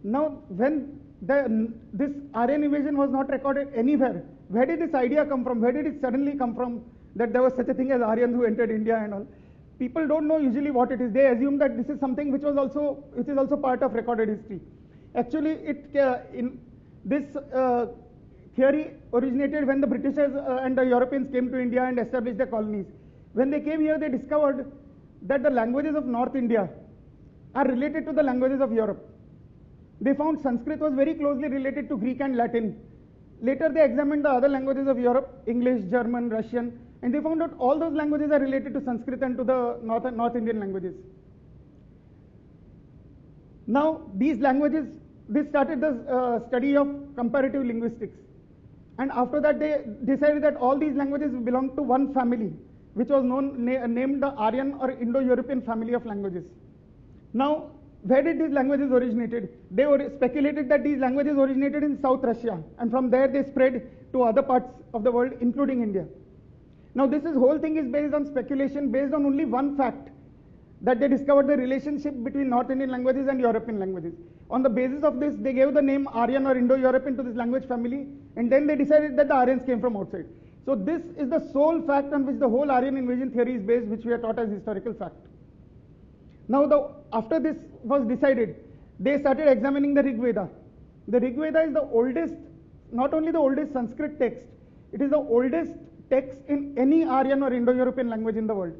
Now, when this Aryan invasion was not recorded anywhere, where did this idea come from? Where did it suddenly come from that there was such a thing as Aryans who entered India and all? People don't know usually what it is. They assume that this is something which is also part of recorded history. Actually, this theory originated when the Britishers and the Europeans came to India and established their colonies. When they came here, they discovered that the languages of North India are related to the languages of Europe. They found Sanskrit was very closely related to Greek and Latin. Later, they examined the other languages of Europe, English, German, Russian, and they found that all those languages are related to Sanskrit and to the North Indian languages. Now, these languages, they started the study of comparative linguistics. And after that, they decided that all these languages belong to one family, which was named the Aryan or Indo-European family of languages. Now, where did these languages originated? They speculated that these languages originated in South Russia, and from there they spread to other parts of the world, including India. Now, this whole thing is based on speculation, based on only one fact, that they discovered the relationship between North Indian languages and European languages. On the basis of this, they gave the name Aryan or Indo-European to this language family, and then they decided that the Aryans came from outside. So this is the sole fact on which the whole Aryan invasion theory is based, which we are taught as historical fact. Now, after this was decided, they started examining the Rig Veda. The Rig Veda is the oldest, not only the oldest Sanskrit text, it is the oldest text in any Aryan or Indo-European language in the world.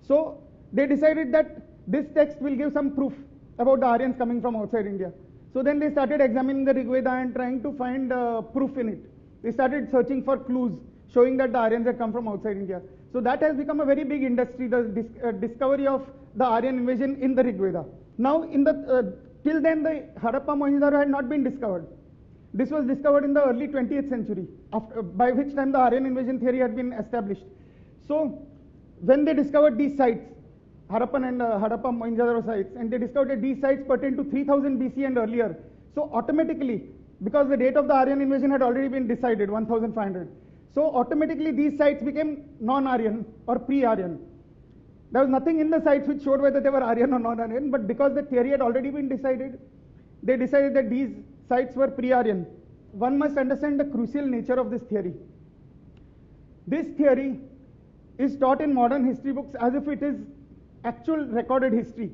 So they decided that this text will give some proof about the Aryans coming from outside India. So then they started examining the Rig Veda and trying to find proof in it. They started searching for clues showing that the Aryans had come from outside India. So that has become a very big industry, the discovery of the Aryan invasion in the Rig Veda. Now, till then, the Harappa Mohenjo-daro had not been discovered. This was discovered in the early 20th century, by which time the Aryan invasion theory had been established. So, when they discovered these sites, Harappan and Harappa Mohenjo-daro sites, and they discovered that these sites pertain to 3000 BC and earlier. So, automatically, because the date of the Aryan invasion had already been decided, 1500, so automatically these sites became non-Aryan or pre-Aryan. There was nothing in the sites which showed whether they were Aryan or non-Aryan, but because the theory had already been decided, they decided that these sites were pre-Aryan. One must understand the crucial nature of this theory. This theory is taught in modern history books as if it is actual recorded history,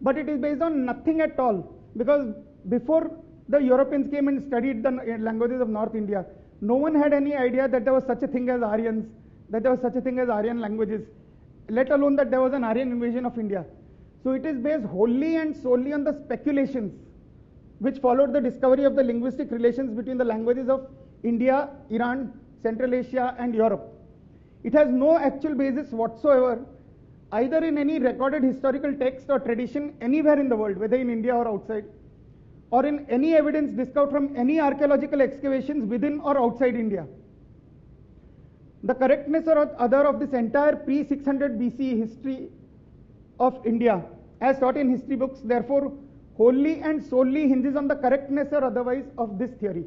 but it is based on nothing at all, because before the Europeans came and studied the languages of North India, no one had any idea that there was such a thing as Aryans, that there was such a thing as Aryan languages, let alone that there was an Aryan invasion of India. So it is based wholly and solely on the speculations which followed the discovery of the linguistic relations between the languages of India, Iran, Central Asia and Europe. It has no actual basis whatsoever, either in any recorded historical text or tradition anywhere in the world, whether in India or outside, or in any evidence discovered from any archaeological excavations within or outside India. The correctness or other of this entire pre-600 BC history of India, as taught in history books, therefore wholly and solely hinges on the correctness or otherwise of this theory.